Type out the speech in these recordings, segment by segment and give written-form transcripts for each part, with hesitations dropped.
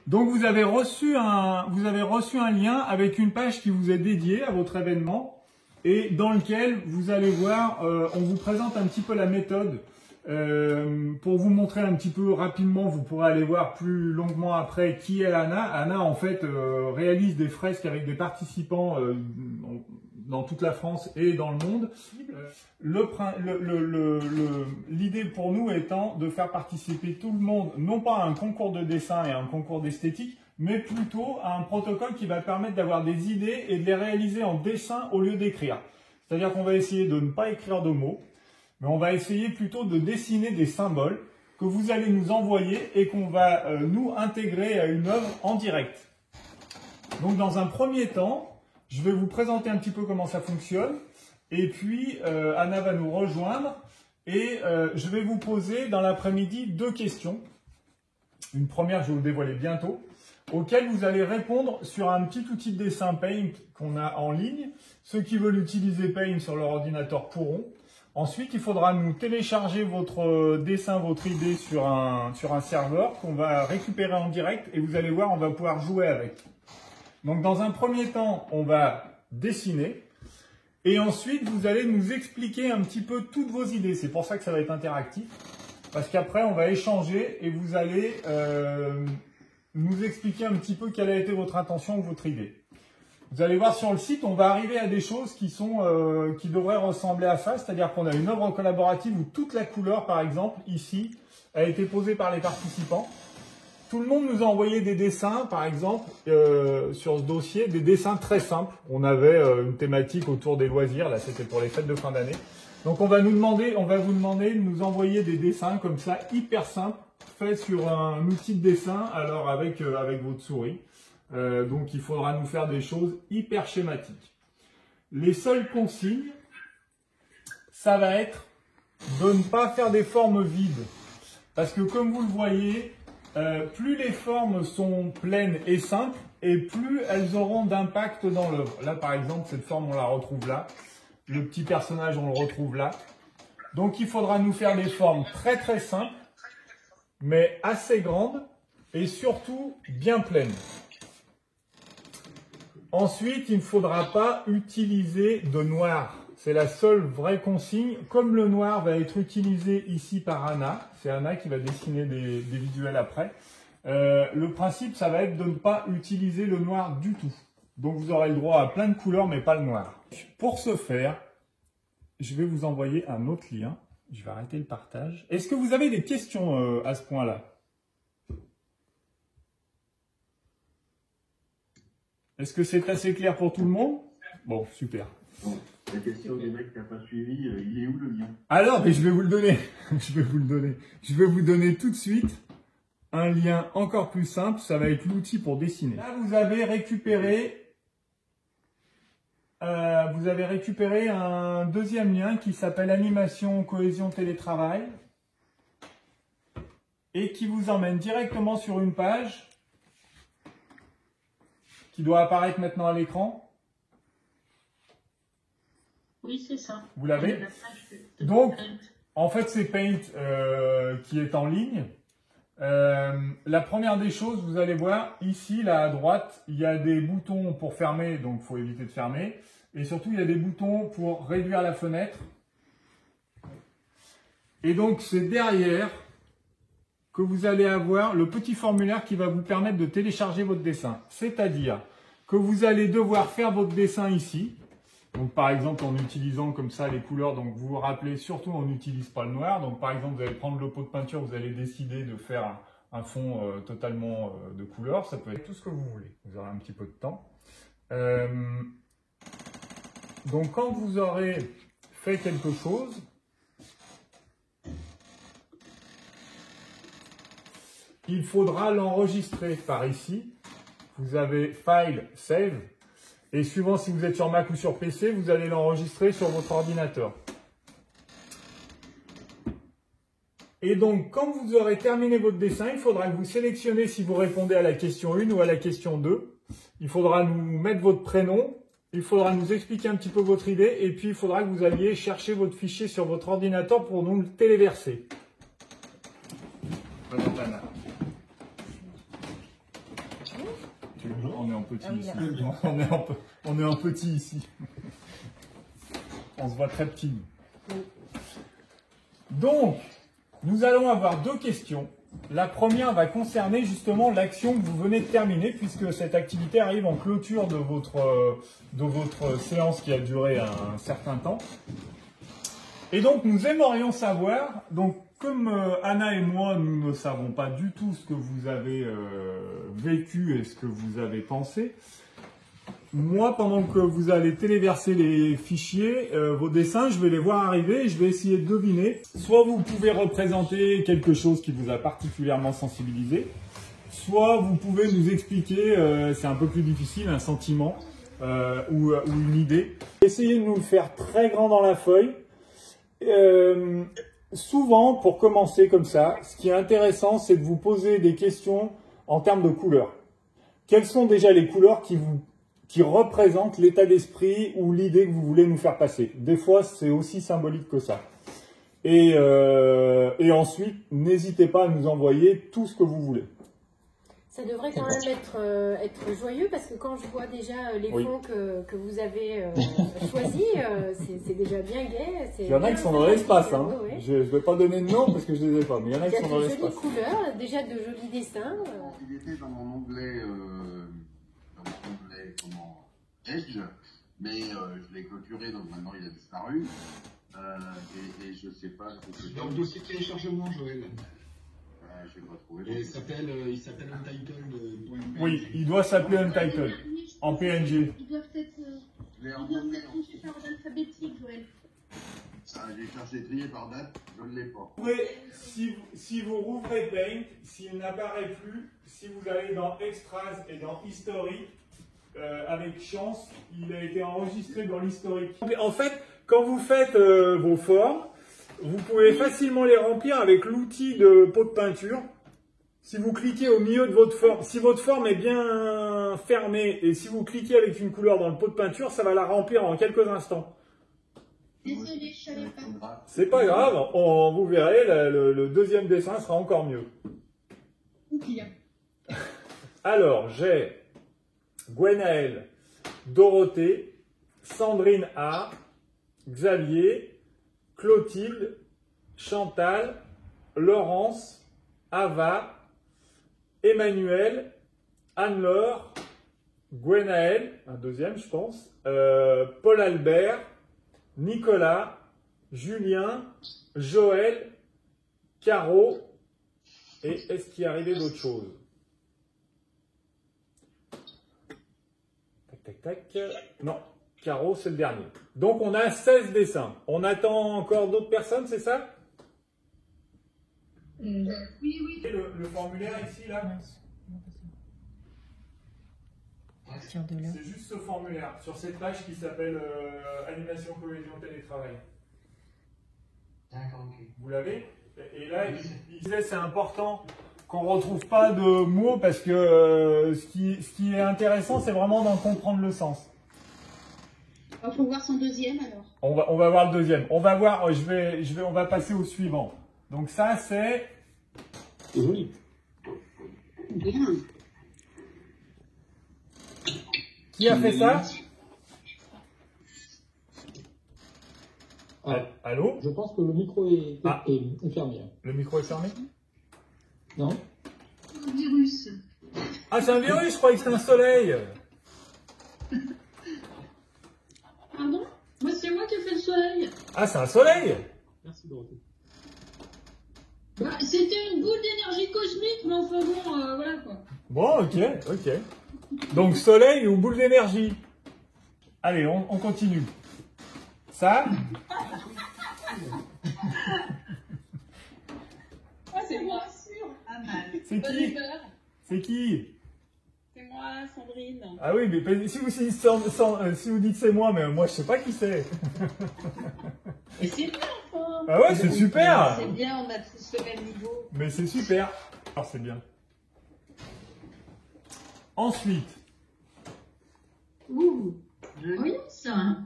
Donc vous avez reçu un lien avec une page qui vous est dédiée à votre événement et dans lequel vous allez voir, on vous présente un petit peu la méthode pour vous montrer un petit peu rapidement. Vous pourrez aller voir plus longuement après qui est Anna. Anna en fait réalise des fresques avec des participants dans toute la France et dans le monde. L'idée pour nous étant de faire participer tout le monde, non pas à un concours de dessin et à un concours d'esthétique, mais plutôt à un protocole qui va permettre d'avoir des idées et de les réaliser en dessin au lieu d'écrire. C'est-à-dire qu'on va essayer de ne pas écrire de mots, mais on va essayer plutôt de dessiner des symboles que vous allez nous envoyer et qu'on va nous intégrer à une œuvre en direct. Donc dans un premier temps, je vais vous présenter un petit peu comment ça fonctionne et puis Anna va nous rejoindre et je vais vous poser dans l'après-midi 2 questions. Une première, je vais vous dévoiler bientôt, auxquelles vous allez répondre sur un petit outil de dessin Paint qu'on a en ligne. Ceux qui veulent utiliser Paint sur leur ordinateur pourront. Ensuite, il faudra nous télécharger votre dessin, votre idée sur un serveur qu'on va récupérer en direct et vous allez voir, on va pouvoir jouer avec. Donc, dans un premier temps, on va dessiner et ensuite, vous allez nous expliquer un petit peu toutes vos idées. C'est pour ça que ça va être interactif parce qu'après, on va échanger et vous allez nous expliquer un petit peu quelle a été votre intention ou votre idée. Vous allez voir sur le site, on va arriver à des choses qui devraient ressembler à ça, c'est-à-dire qu'on a une œuvre collaborative où toute la couleur, par exemple, ici, a été posée par les participants. Tout le monde nous a envoyé des dessins, par exemple, sur ce dossier, des dessins très simples. On avait une thématique autour des loisirs, là c'était pour les fêtes de fin d'année. Donc on va vous demander de nous envoyer des dessins comme ça, hyper simples, faits sur un outil de dessin, alors avec votre souris. Donc il faudra nous faire des choses hyper schématiques. Les seules consignes, ça va être de ne pas faire des formes vides. Parce que comme vous le voyez, plus les formes sont pleines et simples, et plus elles auront d'impact dans l'œuvre. Là par exemple, cette forme on la retrouve là. Le petit personnage on le retrouve là. Donc il faudra nous faire des formes très très simples, mais assez grandes, et surtout bien pleines. Ensuite, il ne faudra pas utiliser de noir. C'est la seule vraie consigne. Comme le noir va être utilisé ici par Anna, c'est Anna qui va dessiner des visuels après, le principe, ça va être de ne pas utiliser le noir du tout. Donc, vous aurez le droit à plein de couleurs, mais pas le noir. Pour ce faire, je vais vous envoyer un autre lien. Je vais arrêter le partage. Est-ce que vous avez des questions à ce point-là ? Est-ce que c'est assez clair pour tout le monde? Bon, super. Bon, la question du mec qui n'a pas suivi, il est où le lien? Alors, mais je vais vous le donner. Je vais vous donner tout de suite un lien encore plus simple. Ça va être l'outil pour dessiner. Là, vous avez récupéré un deuxième lien qui s'appelle Animation, Cohésion, Télétravail et qui vous emmène directement sur une page qui doit apparaître maintenant à l'écran. Oui, c'est ça. Vous l'avez? Donc, en fait, c'est Paint qui est en ligne. La première des choses, vous allez voir, ici, là à droite, il y a des boutons pour fermer, donc il faut éviter de fermer. Et surtout, il y a des boutons pour réduire la fenêtre. Et donc, c'est derrière que vous allez avoir le petit formulaire qui va vous permettre de télécharger votre dessin. C'est-à-dire que vous allez devoir faire votre dessin ici. Donc par exemple en utilisant comme ça les couleurs, donc vous vous rappelez surtout on n'utilise pas le noir. Donc par exemple vous allez prendre le pot de peinture, vous allez décider de faire un fond totalement de couleurs. Ça peut être tout ce que vous voulez. Vous aurez un petit peu de temps. Donc quand vous aurez fait quelque chose, il faudra l'enregistrer par ici. Vous avez File, Save. Et suivant si vous êtes sur Mac ou sur PC, vous allez l'enregistrer sur votre ordinateur. Et donc, quand vous aurez terminé votre dessin, il faudra que vous sélectionnez si vous répondez à la question 1 ou à la question 2. Il faudra nous mettre votre prénom. Il faudra nous expliquer un petit peu votre idée. Et puis, il faudra que vous alliez chercher votre fichier sur votre ordinateur pour nous le téléverser. On est en petit Ah oui, ici. là. On est en petit ici. On se voit très petit. Donc, nous allons avoir deux questions. La première va concerner justement l'action que vous venez de terminer, puisque cette activité arrive en clôture de votre séance qui a duré un certain temps. Et donc, nous aimerions savoir, donc comme Anna et moi, nous ne savons pas du tout ce que vous avez vécu et ce que vous avez pensé. Moi, pendant que vous allez téléverser les fichiers, vos dessins, je vais les voir arriver et je vais essayer de deviner. Soit vous pouvez représenter quelque chose qui vous a particulièrement sensibilisé, soit vous pouvez nous expliquer, c'est un peu plus difficile, un sentiment ou une idée. Essayez de nous le faire très grand dans la feuille. Souvent, pour commencer comme ça, ce qui est intéressant, c'est de vous poser des questions en termes de couleurs. Quelles sont déjà les couleurs qui représentent l'état d'esprit ou l'idée que vous voulez nous faire passer? Des fois, c'est aussi symbolique que ça. Et ensuite, n'hésitez pas à nous envoyer tout ce que vous voulez. Ça devrait quand même être joyeux parce que quand je vois déjà les fonds que vous avez choisis, c'est déjà bien gai. Il y en a qui sont dans l'espace. Hein. Oui. Je ne vais pas donner de nom parce que je ne les ai pas, mais il y en a qui sont dans l'espace. Il y a de jolies couleurs, déjà de jolis dessins. Il était dans mon onglet, Edge, mais je l'ai clôturé, donc maintenant il a disparu. Et je ne sais pas. Dans le dossier de téléchargement, Joël. Je vais pas trouver. Et il s'appelle Untitled. Oui, il doit s'appeler Untitled en PNG. Ils doivent être conçus par ordre alphabétique, Joël. J'ai cherché trier par date, je ne l'ai pas. Si vous rouvrez Paint, s'il n'apparaît plus, si vous allez dans Extras et dans History, avec chance, il a été enregistré dans l'historique. En fait, quand vous faites vos formes, vous pouvez facilement les remplir avec l'outil de pot de peinture. Si vous cliquez au milieu de votre forme, si votre forme est bien fermée et si vous cliquez avec une couleur dans le pot de peinture, ça va la remplir en quelques instants. Désolé, je savais pas. C'est pas grave, vous verrez, le deuxième dessin sera encore mieux. Ou pire. Alors, j'ai Gwenaël, Dorothée, Sandrine A, Xavier, Clotilde, Chantal, Laurence, Ava, Emmanuel, Anne-Laure, Gwenaël, un deuxième je pense, Paul Albert, Nicolas, Julien, Joël, Caro, et est-ce qu'il est arrivé d'autres choses? Tac, tac, tac. Non, Caro, c'est le dernier. Donc, on a 16 dessins. On attend encore d'autres personnes, c'est ça? Oui, oui. Et le formulaire ici, là? C'est juste ce formulaire, sur cette page qui s'appelle Animation, cohésion, télétravail. D'accord, ok. Vous l'avez? Et là, il disait c'est important qu'on ne retrouve pas de mots parce que ce qui est intéressant, c'est vraiment d'en comprendre le sens. Il faut voir son deuxième alors. On va voir le deuxième. On va voir, on va passer au suivant. Donc ça, c'est... C'est joli. Bien. Qui a fait ça? Allô? Je pense que le micro est fermé. Le micro est fermé? Non? Un virus. Ah, c'est un virus, je croyais que c'était un soleil. Pardon? Moi, c'est moi qui ai fait le soleil. Ah, c'est un soleil? Merci Dorothée. Bah, c'était une boule d'énergie cosmique, mais enfin bon, voilà quoi. Bon, ok. Donc, soleil ou boule d'énergie. Allez, on continue. Ça? Ah, c'est moi, sûr. Pas mal. C'est qui? C'est qui? C'est moi, Sandrine. Ah oui, mais si vous dites c'est moi, mais moi je sais pas qui c'est. Et c'est bien, enfin. Ah ouais, c'est super. C'est bien, on a tous le même niveau. Mais c'est super. Alors c'est bien. Ensuite. Ouh. Oui, ça.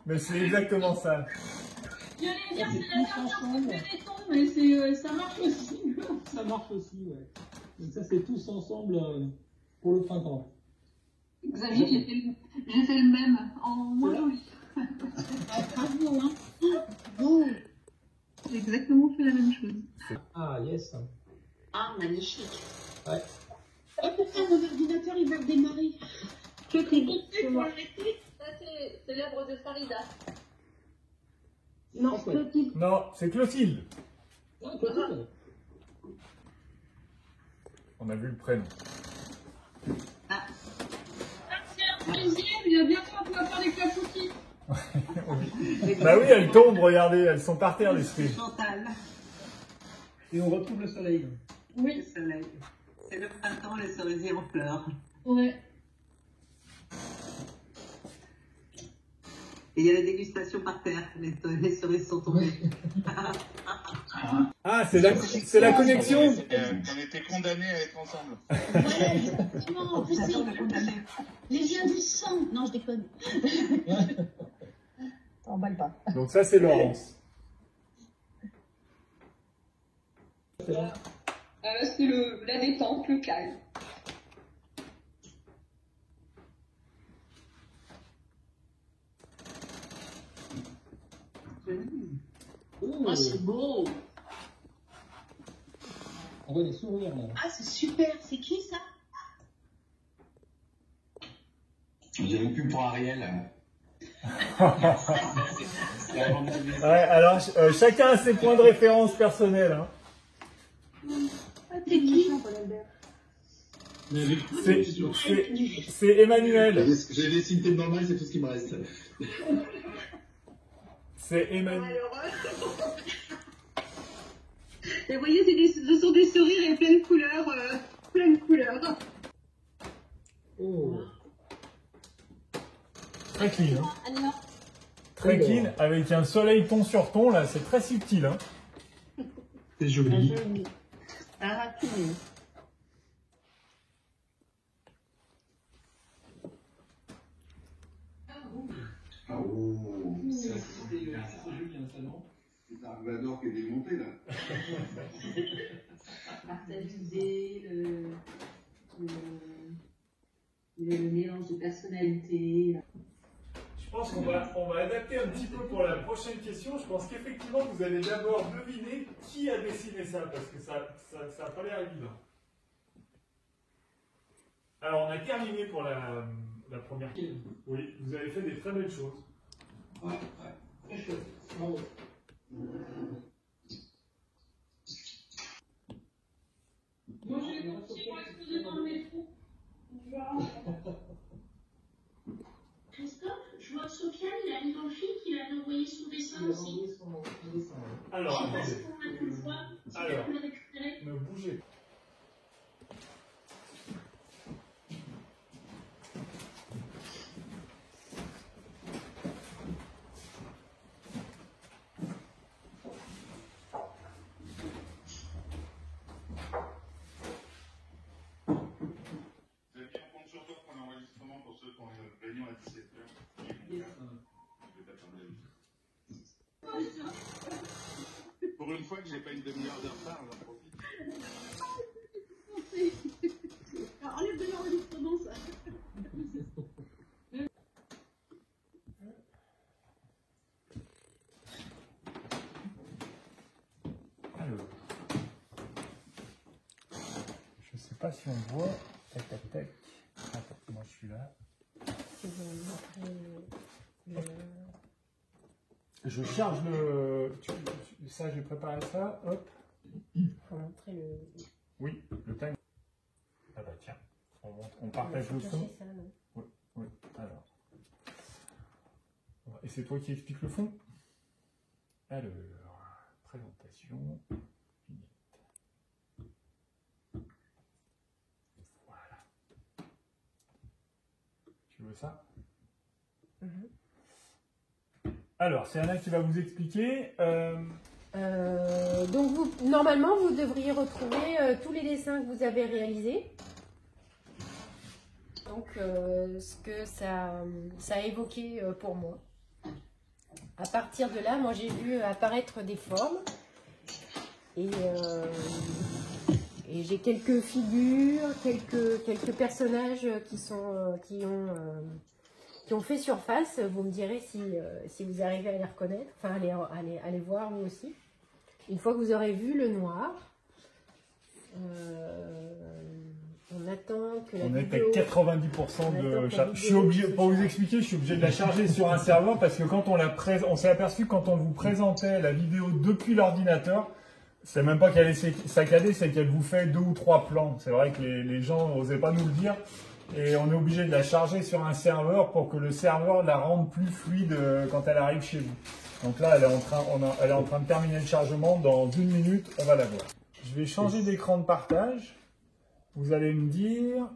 Mais c'est exactement ça. J'allais dire, c'est la dernière fois que je fais des tons, mais ça marche aussi. Ça marche aussi, ouais. Donc ça, c'est tous ensemble pour le printemps. Xavier, j'ai fait le même en moins joli. Bravo, hein. Bravo. J'ai exactement fait la même chose. Ah, yes. Ah, magnifique. Ouais. Oh, pourquoi mon ordinateur il va redémarrer? C'est moi. c'est l'œuvre de Farida. Non, François. Clotilde. Non, c'est Clotilde. Ah, Clotilde. On a vu le prénom. Ah, tiens, deuxième, il y a bientôt on va faire des clafoutis. Bah oui, elles tombent, regardez, elles sont par terre, les fruits. Chantal. Et on retrouve le soleil. Oui. Le soleil. C'est le printemps, les cerisiers en fleurs. Ouais. Et il y a la dégustation par terre. Les cerises sont tombées. Ah, c'est la connexion. On était condamnés à être ensemble. Voilà, exactement. En plus, les liens du sang. Non, je déconne. T'emballes pas. Donc ça, c'est Laurence. C'est la détente, le calme. Oh, c'est beau. on voit des sourires là. Ah, c'est super. C'est qui ça? On dirait une pub pour Ariel. Ouais, alors chacun a ses points de référence personnels. Hein. C'est qui? C'est Emmanuel. J'ai des signes normales, c'est tout ce qui me reste. C'est Emmanuel. Et vous voyez, ce sont des sourires et plein de couleurs. Plein de couleurs. Oh. Très clean. Hein. Très clean, avec un soleil ton sur ton, là, c'est très subtil. Hein. C'est joli. Un raffiné. Ah, oh, C'est joli un salon. c'est un Vador qui est démonté là. Partagé le mélange de personnalités. Je pense qu'on va adapter un petit peu pour la prochaine question. Je pense qu'effectivement, vous allez d'abord deviner qui a dessiné ça, parce que ça n'a pas l'air évident. Alors, on a terminé pour la première question. Oui, vous avez fait des très belles choses. Ouais, très chouette. Bravo. Moi, je vais continuer à exploser dans le métro. Christophe, je vois que Sofiane, il a mis dans le film qu'il avait envoyé son dessin aussi. Alors, Je sais pas attendez. si on a pu le voir, si Alors. on peut le récupérer. Ne bougez pas. Vous avez bien compte sur toi pour l'enregistrement pour ceux qui ont une réunion à 17h. Pour une fois que j'ai pas une demi-heure de retard, j'en profite. Alors, enlève de l'enregistrement, ça. Alors. Je sais pas si on voit. Tac, tac, tac. Attends, moi je suis là. Je charge le. Ça, j'ai préparé ça. Hop. Faut montrer le. Oui, le time. Ah bah tiens, on partage le fond. Ça, non Oui, alors. Et c'est toi qui expliques le fond? Alors, présentation. Voilà. Tu veux ça? Alors, c'est Anna qui va vous expliquer. Donc, normalement, vous devriez retrouver tous les dessins que vous avez réalisés. Donc, ce que ça a évoqué pour moi. À partir de là, moi, j'ai vu apparaître des formes. Et Et j'ai quelques figures, quelques personnages qui ont fait surface. Vous me direz si vous arrivez à les reconnaître, enfin à les voir vous aussi. Une fois que vous aurez vu le noir, on attend que la vidéo... On est à 90% de charge. Je suis obligé, pour vous expliquer, je suis obligé de la charger sur un serveur parce que quand on s'est aperçu quand on vous présentait la vidéo depuis l'ordinateur, c'est même pas qu'elle est saccadée, c'est qu'elle vous fait 2 ou 3 plans. C'est vrai que les gens n'osaient pas nous le dire. Et on est obligé de la charger sur un serveur pour que le serveur la rende plus fluide quand elle arrive chez vous. Donc là, elle est en train de terminer le chargement. Dans 1 minute, on va la voir. Je vais changer d'écran de partage. Vous allez me dire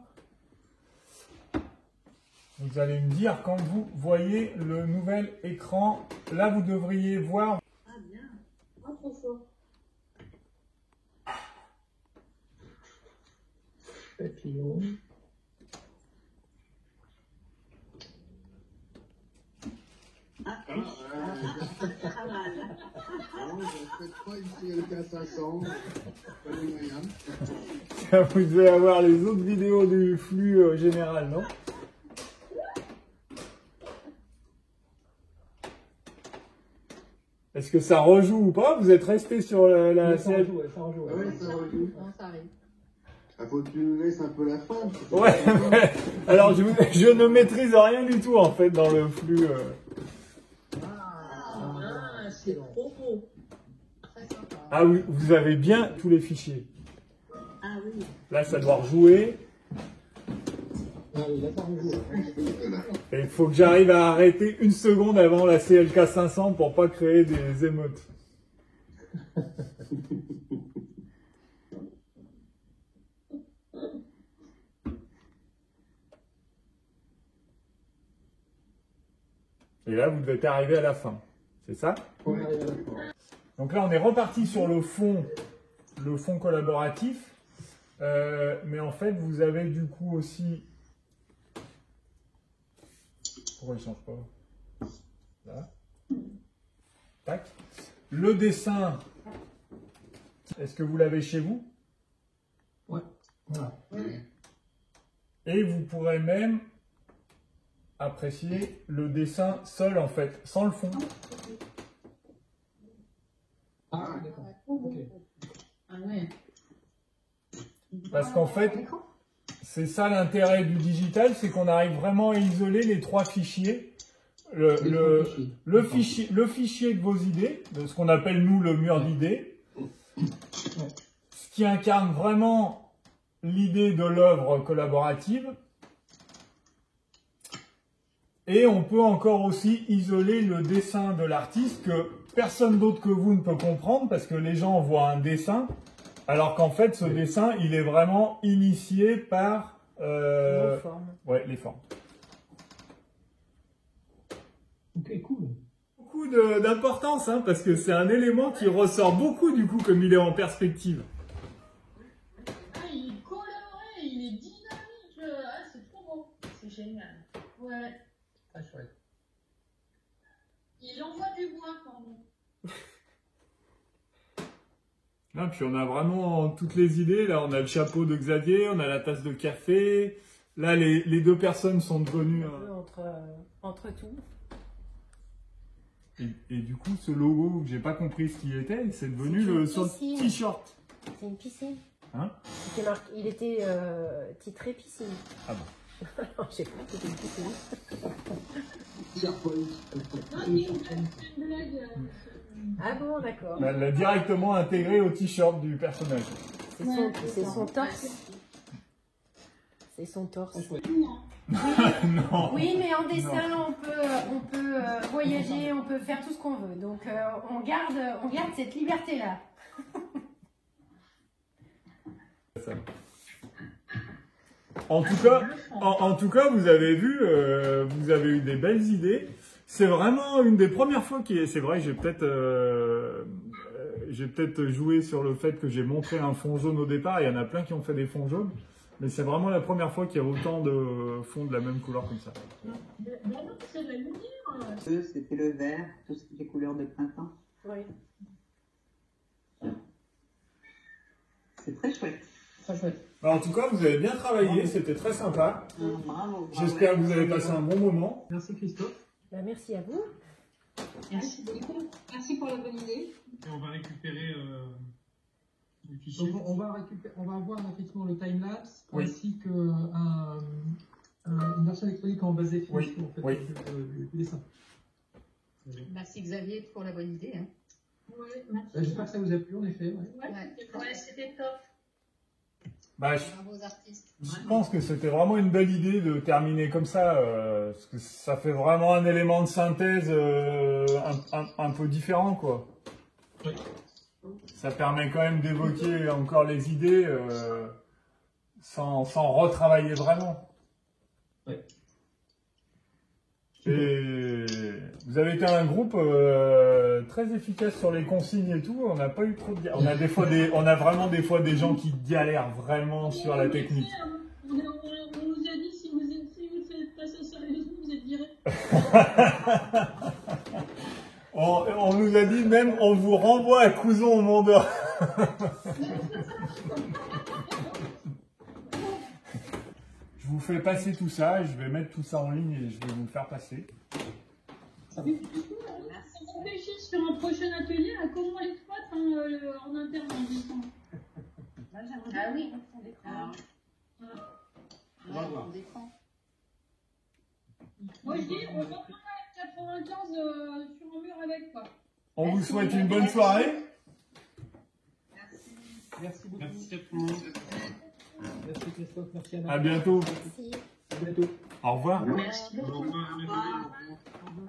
quand vous voyez le nouvel écran. Là, vous devriez voir. Ah bien, pas trop fort. Papillon. Pas mal. Non, je ne fais pas une CLK500. Pas les moyens. Vous devez avoir les autres vidéos du flux général, non? Est-ce que ça rejoue ou pas? Vous êtes resté sur la Ça CL. rejoue, ça rejoue. Ah ouais, ça rejoue. Non, ça arrive. Il faut que tu nous laisses un peu la fin. Ouais, ouais. Alors je ne maîtrise rien du tout en fait dans le flux. Ah, c'est trop beau. Très sympa. Ah oui, vous avez bien tous les fichiers. Ah oui. Là, ça doit rejouer. Ah oui, là, ça rejoue. Et il faut que j'arrive à arrêter 1 seconde avant la CLK 500 pour pas créer des émeutes. Et là, vous devez arriver à la fin. C'est ça? On arrive à la fin. Donc là, on est reparti sur le fond collaboratif. Mais en fait, vous avez du coup aussi... Pourquoi il ne change pas? Là. Tac. Le dessin, est-ce que vous l'avez chez vous? Ouais. Voilà. Et vous pourrez même apprécier le dessin seul, en fait, sans le fond. Ah, d'accord. Ok. Ah ouais. Parce qu'en fait, c'est ça l'intérêt du digital, c'est qu'on arrive vraiment à isoler les 3 fichiers. Le fichier de vos idées, de ce qu'on appelle nous le mur d'idées, ce qui incarne vraiment l'idée de l'œuvre collaborative. Et on peut encore aussi isoler le dessin de l'artiste que personne d'autre que vous ne peut comprendre parce que les gens voient un dessin, alors qu'en fait ce dessin il est vraiment initié par Les formes. ouais, les formes. Ok, cool. Beaucoup d'importance hein, parce que c'est un élément qui ressort beaucoup du coup comme il est en perspective. Ah, il est coloré, il est dynamique. Ah, c'est trop beau. C'est génial. Ouais. Très chouette. Il envoie du bois quand même. Là, puis on a vraiment toutes les idées. Là, on a le chapeau de Xavier, on a la tasse de café. Là, les 2 personnes sont devenues... Un peu entre tout. Et du coup, ce logo, j'ai pas compris ce qu'il était, c'est devenu C'est le une sur le piscine. t-shirt. C'est une piscine. Hein? Il était titré piscine. Ah bon. Alors, je sais pas, c'était une piscine. Non, c'est une blague. Ah bon, d'accord. Elle l'a directement intégré au t-shirt du personnage. C'est son torse. C'est son torse. Non. Oui, mais en dessin, on peut voyager, on peut faire tout ce qu'on veut. Donc, on garde cette liberté-là. En tout cas, vous avez vu, vous avez eu des belles idées. C'est vraiment une des premières fois c'est vrai, j'ai peut-être joué sur le fait que j'ai montré un fond jaune au départ. Il y en a plein qui ont fait des fonds jaunes. Mais c'est vraiment la première fois qu'il y a autant de fonds de la même couleur comme ça. Non, c'est la lumière. C'était le vert, tout ce qui est couleurs de printemps. Oui. C'est très chouette. Très chouette. Bah, en tout cas, vous avez bien travaillé, c'était très sympa. Bravo. J'espère que vous avez passé un bon moment. Merci Christophe. Bah, merci à vous. Merci beaucoup. Merci pour la bonne idée. Et on va récupérer les fichiers. Donc on va avoir effectivement le timelapse Oui. ainsi que une version électronique en base définition Oui. en fait, Oui. du dessin. Merci Xavier pour la bonne idée. Hein. Ouais, merci. J'espère que ça vous a plu en effet. Ouais. Ouais, c'était top. Bah, Bravo aux artistes. je pense que c'était vraiment une belle idée de terminer comme ça, parce que ça fait vraiment un élément de synthèse un peu différent, quoi. Oui. Ça permet quand même d'évoquer encore les idées sans retravailler vraiment. Oui. Et vous avez été un groupe très efficace sur les consignes et tout. On n'a pas eu trop de... On a vraiment des fois des gens qui galèrent vraiment sur la technique. On nous a dit si vous êtes pas ça sérieusement, vous êtes viré. On nous a dit même on vous renvoie à Couson au Mont d'Or. Je vous fais passer tout ça, je vais mettre tout ça en ligne et je vais vous le faire passer. On réfléchit sur un prochain atelier à comment exploiter en interne en dessin. Ah oui, on défend. On va voir. On défend. Moi je dis, on reprend la F95 sur un mur avec quoi. On vous souhaite une bonne soirée. Merci beaucoup. Merci à tout le monde. Merci Christophe. Merci Anna. À bientôt. Merci. À bientôt. Au revoir. Merci. Au revoir. Au revoir.